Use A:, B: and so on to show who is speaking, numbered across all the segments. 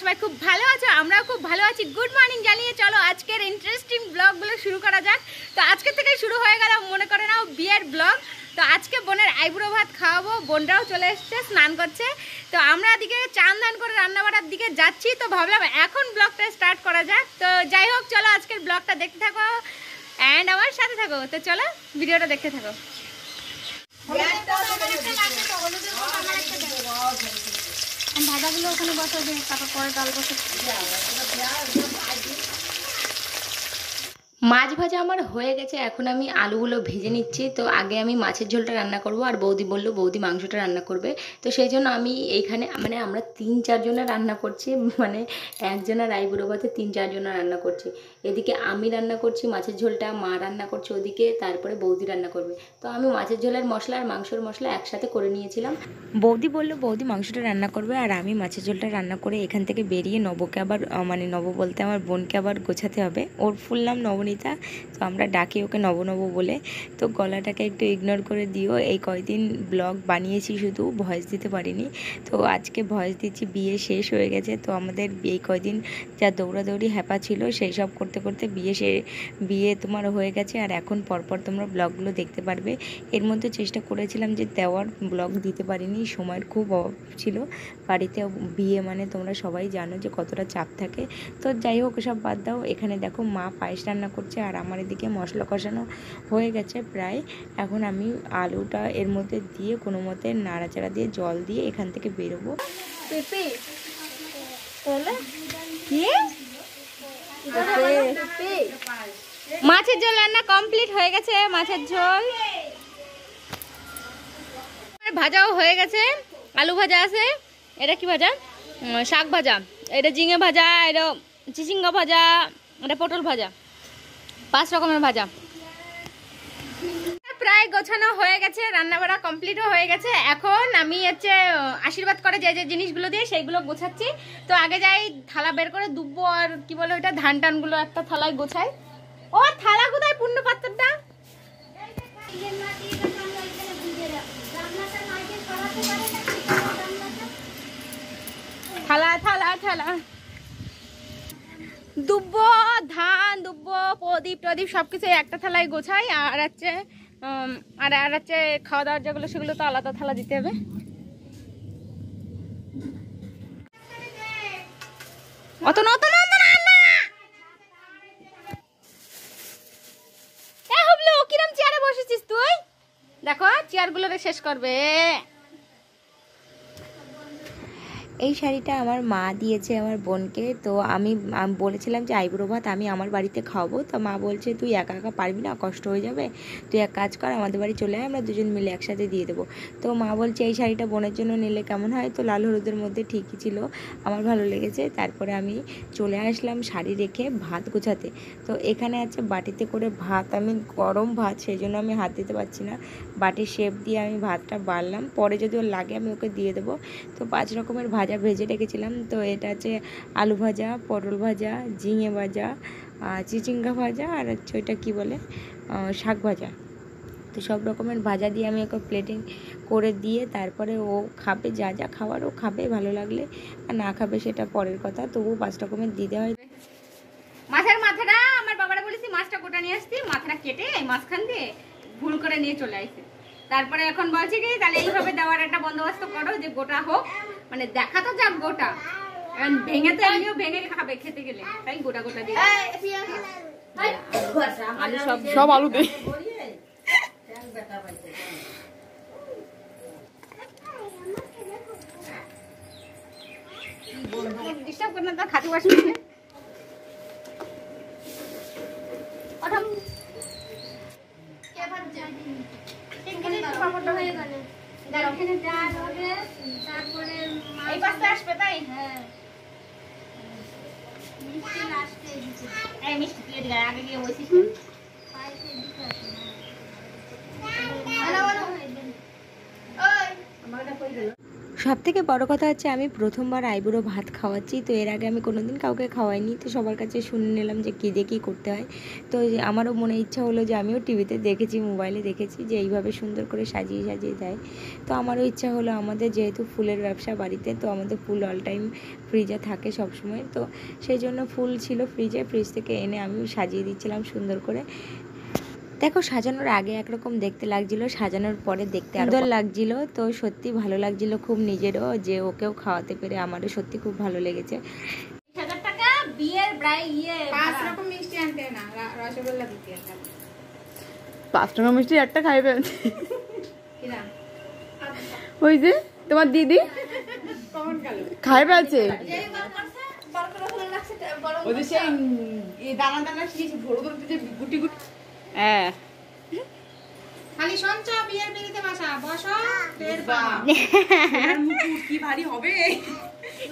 A: সবাই খুব ভালো আছো, আমরাও খুব ভালো আছি। গুড মর্নিং জানিয়ে চলো আজকের ইন্টারেস্টিং ব্লগগুলো শুরু করা যাক। তো আজকে থেকে শুরু হয়ে গেল মনে করে নাও বিয়ের ব্লগ। তো আজকে বোনের আইবুড়ো ভাত খাওয়াবো, বোনরাও চলে এসছে, স্নান করছে। তো আমরা এদিকে চান দান করে রান্নাবাড়ার দিকে যাচ্ছি। তো ভাবলাম এখন ব্লগটা স্টার্ট করা যাক। তো যাই হোক, চলো আজকের ব্লগটা দেখতে থাকো অ্যান্ড আমার সাথে থাকো। তো চলো ভিডিওটা দেখতে থাকো। ভাজাগুলো ওখানে বসে, তারপর পরে ডাল বসে। মাছ ভাজা আমার হয়ে গেছে, এখন আমি আলুগুলো ভেজে নিচ্ছি। তো আগে আমি মাছের ঝোলটা রান্না করব, আর বৌদি বললো বৌদি মাংসটা রান্না করবে। তো সেই জন্য আমি এইখানে মানে আমরা 3-4 জনের রান্না করছি, মানে একজনের আইবুড়ো ভাতে 3-4 জনের রান্না করছি। এদিকে আমি রান্না করছি মাছের ঝোলটা, মা রান্না করছে ওদিকে, তারপরে বৌদি রান্না করবে। তো আমি মাছের ঝোলের মশলা আর মাংসের মশলা একসাথে করে নিয়েছিলাম। বৌদি বললো বৌদি মাংসটা রান্না করবে, আর আমি মাছের ঝোলটা রান্না করে এখান থেকে বেরিয়ে নবকে আবার মানে নব বলতে আমার বোনকে আবার গোছাতে হবে। ওর ফুল নাম নবনীতা, তো আমরা ডাকি ওকে নব নব বলে। তো গলাটাকে একটু ইগনোর করে দিও, এই কয়দিন ব্লগ বানিয়েছি শুধু, ভয়েস দিতে পারিনি। তো আজকে ভয়েস দিচ্ছি, বিয়ে শেষ হয়ে গেছে। তো আমাদের এই কয়দিন যা দৌড়াদৌড়ি হ্যাপা ছিল সেই সব করতে করতে বিয়ে তোমার হয়ে গেছে। আর এখন পরপর তোমরা ব্লগগুলো দেখতে পারবে। এর মধ্যে চেষ্টা করেছিলাম যে দেওয়ার, ব্লগ দিতে পারিনি, সময়ের খুব অভাব ছিল বাড়িতে। বিয়ে মানে তোমরা সবাই জানো যে কতটা চাপ থাকে। তো যাই হোক সব বাদ দাও। এখানে দেখো মা পায়েস রান্না করছে, আর আমার এদিকে মশলা কষানো হয়ে গেছে প্রায়। এখন আমি আলুটা এর মধ্যে দিয়ে কোনো মতে নাড়াচাড়া দিয়ে জল দিয়ে এখান থেকে বেরোবো। মাছের ঝোল রান্না কমপ্লিট হয়ে গেছে। মাছের ঝোল ভাজাও হয়ে গেছে, আলু ভাজা আছে। এটা কি ভাজা? শাক ভাজা। এটা ঝিঙে ভাজা, এটা চিচিঙ্গা ভাজা, এটা পটল ভাজা, 5 রকমের ভাজা। প্রায় গোছানো হয়ে গেছে, রান্নাবাড়া কমপ্লিটও হয়ে গেছে। এখন আমি হচ্ছে আশীর্বাদ করে যে যে জিনিসগুলো দিয়ে সেইগুলো গোছাচ্ছি। তো আগে যাই থালা বের করে দুব্বো আর কি বলে ওইটা ধান টানগুলো একটা থালায় গোছাই। ও থালা কোথায়? পূর্ণ পাত্রটা থালা থালা থালা দুব্বো, ধান, দুব্বো, প্রদীপ টদীপ সবকিছু একটা থালায় গোছাই। আর হচ্ছে খাওয়া দাওয়ার যেগুলো সেগুলো তো আলাদা থালা দিতে হবে। অত না কিরম চেয়ারে বসেছিস তুই? দেখো চেয়ারগুলো শেষ করবে। এই শাড়িটা আমার মা দিয়েছে আমার বোনকে। তো আমি বলেছিলাম যে আইবুড়ো ভাত আমি আমার বাড়িতে খাওয়াবো। তো মা বলছে তুই একা একা পারবি না, কষ্ট হয়ে যাবে, তুই এক কাজ কর আমাদের বাড়ি চলে আয়, আমরা দুজন মিলে একসাথে দিয়ে দেবো। তো মা বলছে এই শাড়িটা বোনের জন্য নিলে কেমন হয়? তো লাল হলুদের মধ্যে ঠিকই ছিল, আমার ভালো লেগেছে। তারপরে আমি চলে আসলাম শাড়ি রেখে ভাত গোছাতে। তো এখানে আছে বাটিতে করে ভাত, আমি গরম ভাত সেই জন্য আমি হাত দিতে পারছি না, বাটির শেপ দিয়ে আমি ভাতটা বাড়লাম, পরে যদি ওর লাগে আমি ওকে দিয়ে দেবো। তো 5 রকমের ভাজা ভেজে রেখেছিলাম। তো এটা হচ্ছে আলু ভাজা, পটল ভাজা, ঝিঙে ভাজা, চিচিঙ্গা ভাজা, আর হচ্ছে ওইটা কী বলে শাক ভাজা। তো সব রকমের ভাজা দিয়ে আমি ওকে প্লেটিং করে দিয়ে তারপরে ও খাবে, যা যা খাওয়ার ও খাবে, ভালো লাগলে, আর না খাবে সেটা পরের কথা। তবু 5 রকমের দিতে হয়। মাছের মাথাটা আমার বাবারা বলেছি মাছটা গোটা নিয়ে আসতি, মাথাটা কেটে মাঝখান দিয়ে ভুল করে নিয়ে চলে আসছে। তারপরে এখন বলছি কি তাহলে এইভাবে দেওয়ার একটা বন্দোবস্ত করো যে গোটা হোক, মানে দেখা তো যাক গোটা, ভেঙে তো এমনিও ভেঙে খাবে খেতে গেলে, তাই গোটা গোটা দিয়ে আলু সব আলু দিয়ে ডিস্টার্ব করনা তো খাতে বসে আসবে তাই। হ্যাঁ মিষ্টি প্লেট আগে গিয়ে ওই সিস্টেম সবথেকে বড় কথা হচ্ছে আমি প্রথমবার আইবুড়ো ভাত খাওয়াচ্ছি, তো এর আগে আমি কোনোদিন কাউকে খাওয়াইনি, তো সবার কাছে শুনে নিলাম যে কী দিয়ে কী করতে হয়। তো আমারও মনে ইচ্ছা হলো যে আমিও টিভিতে দেখেছি, মোবাইলে দেখেছি যে এইভাবে সুন্দর করে সাজিয়ে সাজিয়ে দেয়। তো আমারও ইচ্ছা হলো, আমাদের যেহেতু ফুলের ব্যবসা বাড়িতে, তো আমাদের ফুল অল টাইম ফ্রিজে থাকে সব সময়, তো সেই জন্য ফুল ছিল ফ্রিজে, ফ্রিজ থেকে এনে আমি সাজিয়ে দিচ্ছিলাম সুন্দর করে। দেখো সাজানোর আগে একরকম দেখতে লাগছিল, সাজানোর পরে দেখতে সুন্দর লাগছিল, তো সত্যি ভালো লাগছিল খুব নিজেরও, যে ওকেও খাওয়াতে পেরে আমারও সত্যি খুব ভালো লেগেছে।
B: 1000 টাকা বিয়ের 5 রকম মিষ্টি আনতে না, রসগোল্লা দিতে একটা
C: 5 টাকা মিষ্টি একটা খাইবে ওই যে তোমার দিদি খাইবে আছে ওদের সেই দানা দানা ভরে ধরতে যে গুটি গুটি। হ্যাঁ
B: খালি শুনছো বিয়ের বিয়েতে বসা বসো টের পাবা
C: মুকুট কি ভারী হবে।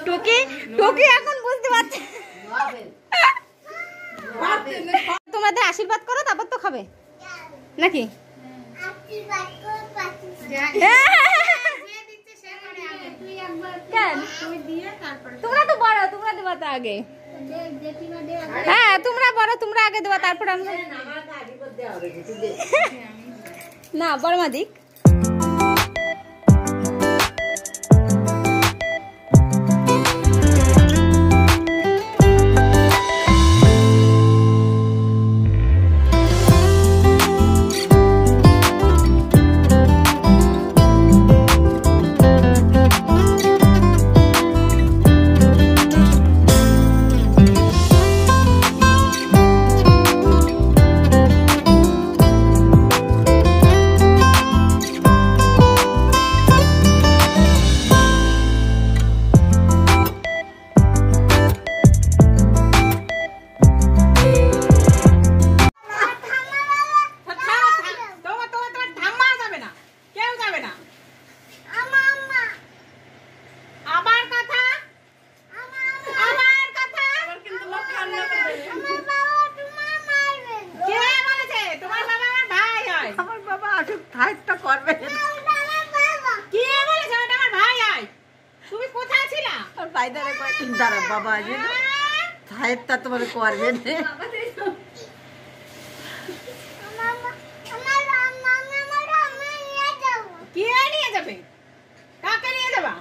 A: টুকি টুকি এখন বুঝতে পারছে, তোমাদের আশীর্বাদ করো তারপর তো খাবে নাকি? তোমরা তো বড়, তোমরা দেবা তো আগে। হ্যাঁ তোমরা বড়, তোমরা আগে দেবা তারপর আমরা। না বড় মা দিক।
C: বাবা সাহেবটা তোমার করবে
B: কে নিয়ে যাবে? কাকে নিয়ে যাবা?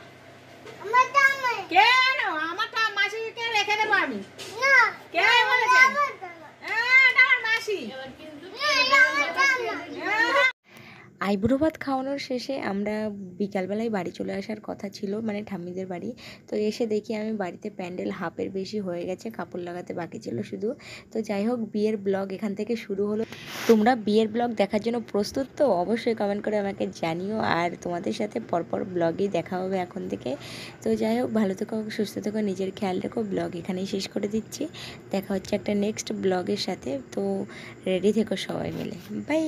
B: কেন আমারটা মাসিকে রেখে দেবো আমি। কে বলেছে? এটা আমার মাসি।
A: আইবুড়ো ভাত খাওয়ানোর শেষে আমরা বিকালবেলায় বাড়ি চলে আসার কথা ছিল, মানে ঠাম্মিদের বাড়ি। তো এসে দেখি আমি বাড়িতে প্যান্ডেল হাফের বেশি হয়ে গেছে, কাপড় লাগাতে বাকি ছিল শুধু। তো যাই হোক বিয়ের ব্লগ এখান থেকে শুরু হলো। তোমরা বিয়ের ব্লগ দেখার জন্য প্রস্তুত তো? অবশ্যই কমেন্ট করে আমাকে জানিও, আর তোমাদের সাথে পরপর ব্লগেই দেখা হবে এখন থেকে। তো যাই হোক ভালো থেকো, সুস্থ থেকো, নিজের খেয়াল রেখো। ব্লগ এখানেই শেষ করে দিচ্ছি, দেখা হচ্ছে একটা নেক্সট ব্লগের সাথে। তো রেডি থেকো সবাই মিলে, বাই।